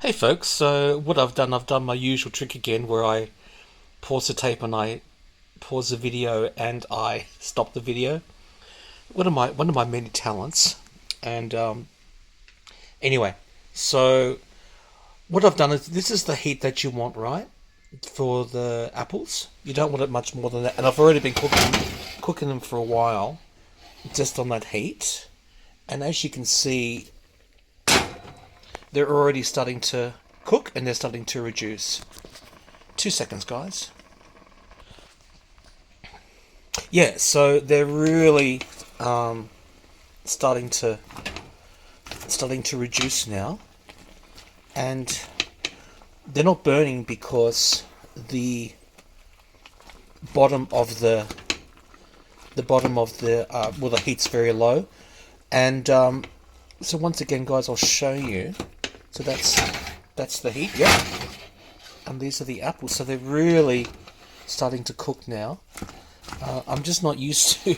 Hey folks, so what I've done my usual trick again where I pause the tape and I pause the video and I stop the video. One of my many talents. And anyway, so what I've done is this is the heat that you want, right? For the apples. You don't want it much more than that. And I've already been cooking them for a while, just on that heat. And as you can see, they're already starting to cook and they're starting to reduce. 2 seconds, guys. Yeah, so they're really starting to reduce now, and they're not burning because the bottom of the heat's very low, and so once again, guys, I'll show you. So that's the heat, yeah. And these are the apples, so they're really starting to cook now. I'm just not used to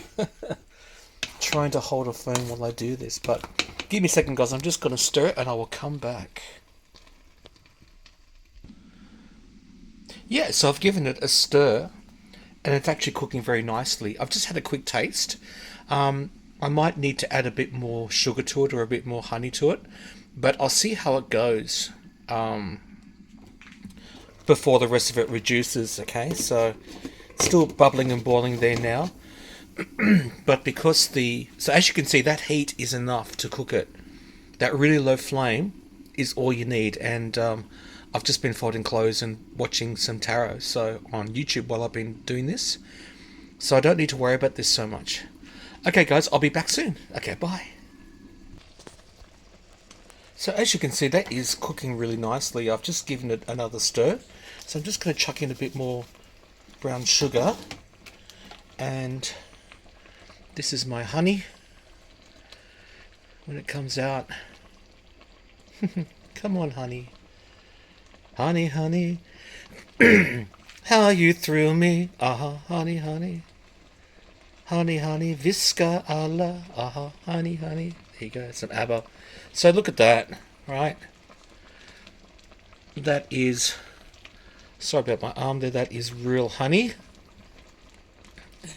trying to hold a phone while I do this, but give me a second, guys. I'm just going to stir it and I will come back. Yeah, so I've given it a stir and it's actually cooking very nicely. I've just had a quick taste. I might need to add a bit more sugar to it or a bit more honey to it, but I'll see how it goes before the rest of it reduces, okay? So it's still bubbling and boiling there now. But because so as you can see, that heat is enough to cook it. That really low flame is all you need. And I've just been folding clothes and watching some tarot on YouTube while I've been doing this. So I don't need to worry about this so much. Okay, guys, I'll be back soon. Okay, bye. So as you can see, that is cooking really nicely. I've just given it another stir. So I'm just going to chuck in a bit more brown sugar. And this is my honey. When it comes out. Come on, honey. Honey, honey. How you thrill me. Ah, honey, honey. Honey, honey, Visca Allah. Ah, honey, honey. There you go, some ABBA. So look at that, right? That is, sorry about my arm there, that is real honey.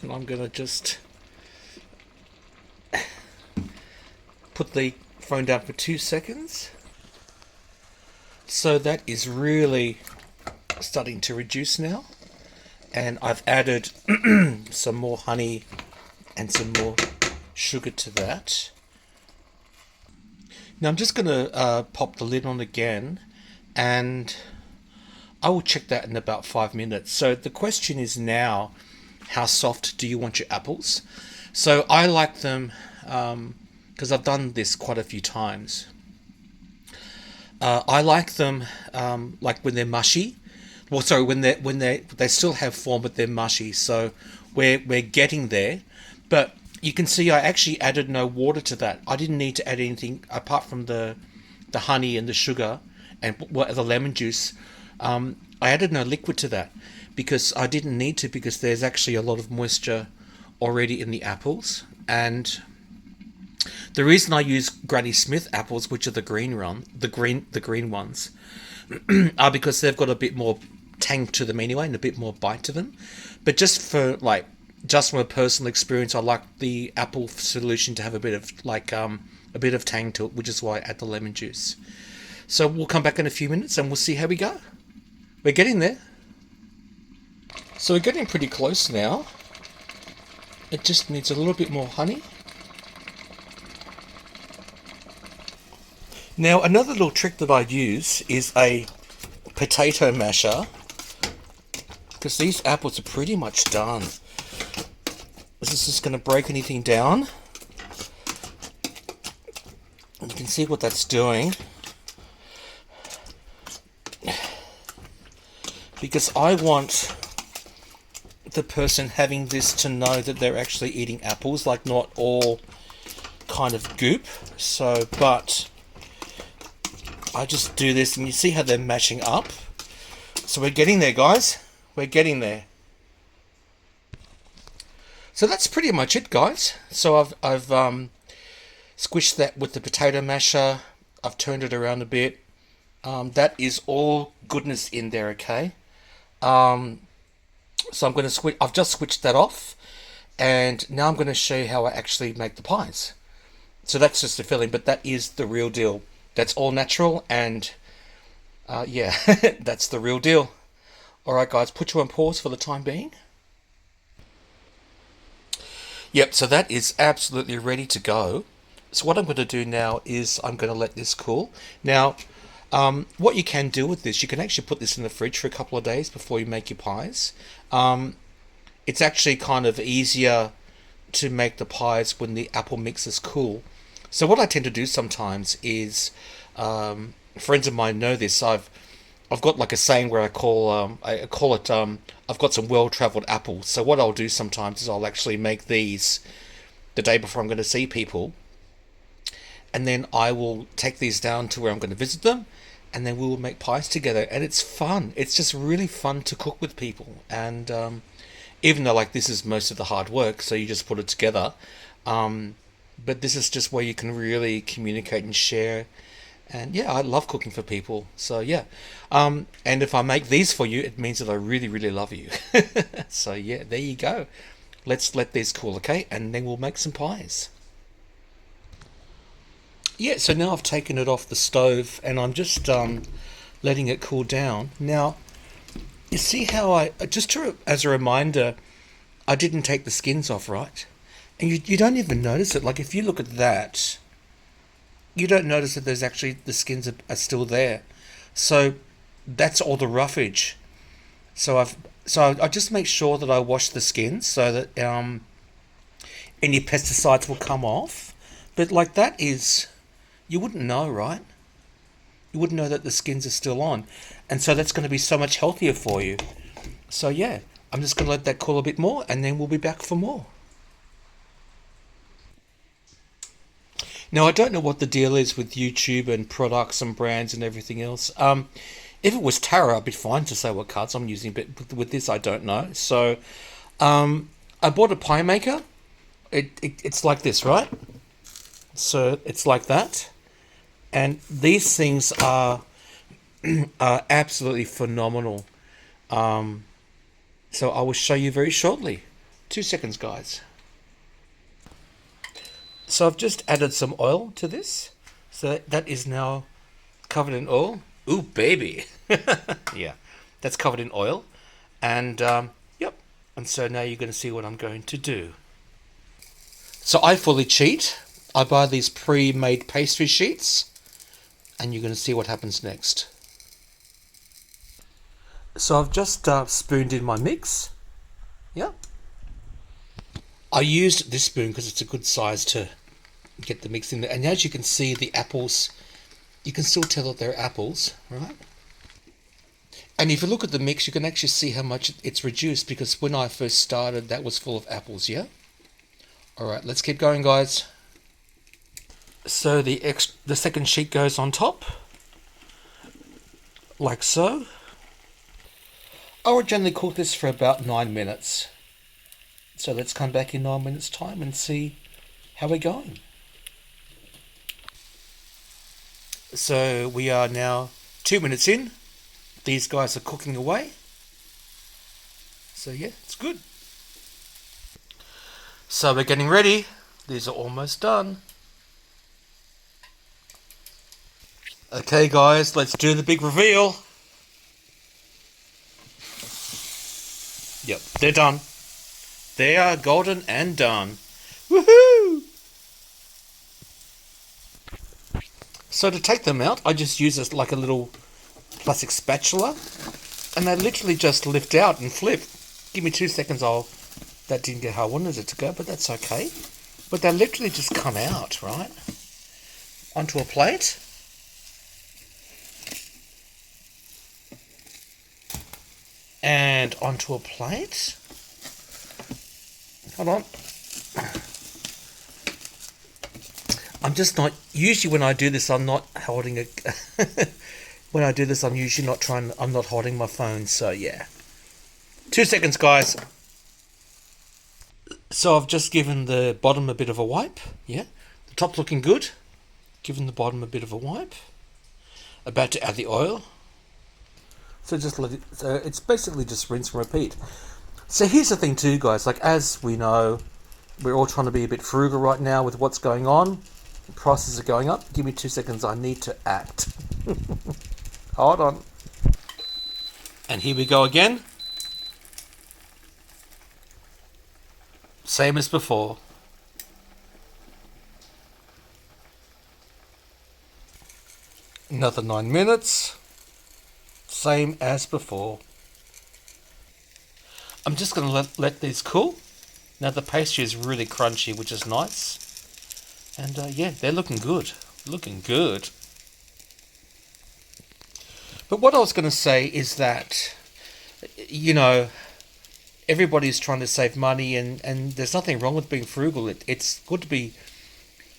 And I'm going to just put the phone down for 2 seconds. So that is really starting to reduce now. And I've added some more honey and some more sugar to that. Now I'm just going to pop the lid on again, and I will check that in about 5 minutes. So the question is now, how soft do you want your apples? So I like them, because I've done this quite a few times. I like them like when they're mushy. Well, sorry, when they still have form, but they're mushy. So we're getting there, but you can see I actually added no water to that. I didn't need to add anything apart from the honey and the sugar and the lemon juice. I added no liquid to that because I didn't need to, because there's actually a lot of moisture already in the apples. And the reason I use Granny Smith apples, which are the green ones, are because they've got a bit more tang to them anyway and a bit more bite to them. But just from a personal experience, I like the apple solution to have a bit of tang to it, which is why I add the lemon juice. So we'll come back in a few minutes and we'll see how we go. We're getting there. So we're getting pretty close now. It just needs a little bit more honey. Now another little trick that I use is a potato masher, because these apples are pretty much done. This is just going to break anything down. And you can see what that's doing. Because I want the person having this to know that they're actually eating apples, like not all kind of goop. So, but I just do this and you see how they're mashing up. So we're getting there, guys. We're getting there. So that's pretty much it, guys. So I've squished that with the potato masher. I've turned it around a bit. That is all goodness in there, okay? Um, so I'm going to switch. I've just switched that off, and now I'm going to show you how I actually make the pies. So that's just the filling, but that is the real deal. That's all natural, and yeah, that's the real deal. All right, guys, put you on pause for the time being. Yep, so that is absolutely ready to go. So what I'm going to do now is I'm going to let this cool. Now, what you can do with this, you can actually put this in the fridge for a couple of days before you make your pies. Um, it's actually kind of easier to make the pies when the apple mix is cool. So what I tend to do sometimes is, friends of mine know this. I've got like a saying where I call it I've got some well travelled apples. So what I'll do sometimes is I'll actually make these the day before I'm going to see people, and then I will take these down to where I'm going to visit them, and then we will make pies together, and it's fun. It's just really fun to cook with people, and even though like this is most of the hard work, so you just put it together. But this is just where you can really communicate and share. And yeah, I love cooking for people. So yeah, and if I make these for you, it means that I really, really love you. So yeah, there you go. Let's let these cool, okay? And then we'll make some pies. Yeah, so now I've taken it off the stove and I'm just letting it cool down. Now, you see how as a reminder, I didn't take the skins off, right? And you don't even notice it. Like if you look at that, you don't notice that there's actually the skins are still there. So that's all the roughage. So I just make sure that I wash the skins so that any pesticides will come off. But like that is, you wouldn't know, right? You wouldn't know that the skins are still on, and so that's going to be so much healthier for you. So yeah, I'm just going to let that cool a bit more, and then we'll be back for more. Now, I don't know what the deal is with YouTube and products and brands and everything else. If it was Tara, I'd be fine to say what cards I'm using, but with this, I don't know. So, I bought a pie maker. It's like this, right? So it's like that, and these things are absolutely phenomenal. Um, so I will show you very shortly. 2 seconds, guys. So I've just added some oil to this. So that is now covered in oil. Ooh, baby. Yeah, that's covered in oil. And, yep. And so now you're going to see what I'm going to do. So I fully cheat. I buy these pre-made pastry sheets. And you're going to see what happens next. So I've just spooned in my mix. Yep. I used this spoon because it's a good size to get the mix in there. And as you can see, the apples, you can still tell that they're apples, right? And if you look at the mix, you can actually see how much it's reduced, because when I first started, that was full of apples, yeah? All right, let's keep going, guys. So the second sheet goes on top, like so. I would generally cook this for about 9 minutes. So let's come back in 9 minutes' time and see how we're going. So we are now 2 minutes in. These guys are cooking away. So yeah, it's good. So we're getting ready. These are almost done. Okay guys, let's do the big reveal. Yep, they're done. They are golden and done. Woohoo! So to take them out, I just use this like a little plastic spatula, and they literally just lift out and flip. Give me 2 seconds, that didn't get how I wanted it to go, but that's okay. But they literally just come out, right? Onto a plate. And onto a plate. Hold on. I'm just not, usually when I do this, I'm not holding a, when I do this, I'm usually not I'm not holding my phone, so yeah. 2 seconds, guys. So I've just given the bottom a bit of a wipe, yeah. The top's looking good. Given the bottom a bit of a wipe. About to add the oil. So just let it. So it's basically just rinse and repeat. So here's the thing too, guys. Like as we know, we're all trying to be a bit frugal right now with what's going on. Prices are going up. Give me 2 seconds. I need to act. Hold on. And here we go again. Same as before. Another 9 minutes. Same as before. I'm just going to let these cool. Now the pastry is really crunchy, which is nice. And yeah, they're looking good. Looking good. But what I was going to say is that, you know, everybody's trying to save money, and there's nothing wrong with being frugal. It's good to be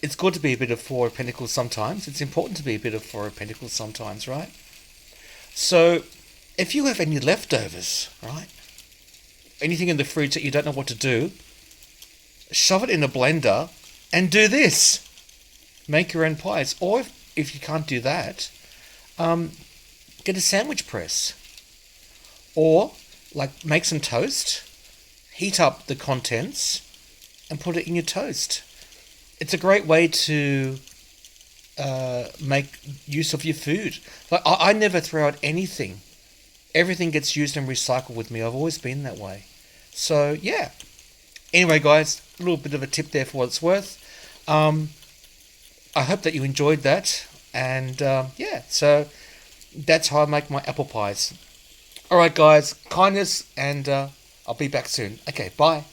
a bit of Four of Pentacles sometimes. It's important to be a bit of Four of Pentacles sometimes, right? So, if you have any leftovers, right, anything in the fridge that you don't know what to do, shove it in a blender and do this. Make your own pies. Or if you can't do that, get a sandwich press. Or, like, make some toast, heat up the contents, and put it in your toast. It's a great way to make use of your food. Like I never throw out anything. Everything gets used and recycled with me. I've always been that way. So, yeah. Anyway, guys, a little bit of a tip there for what it's worth. I hope that you enjoyed that. And, yeah, so that's how I make my apple pies. All right, guys, kindness, and I'll be back soon. Okay, bye.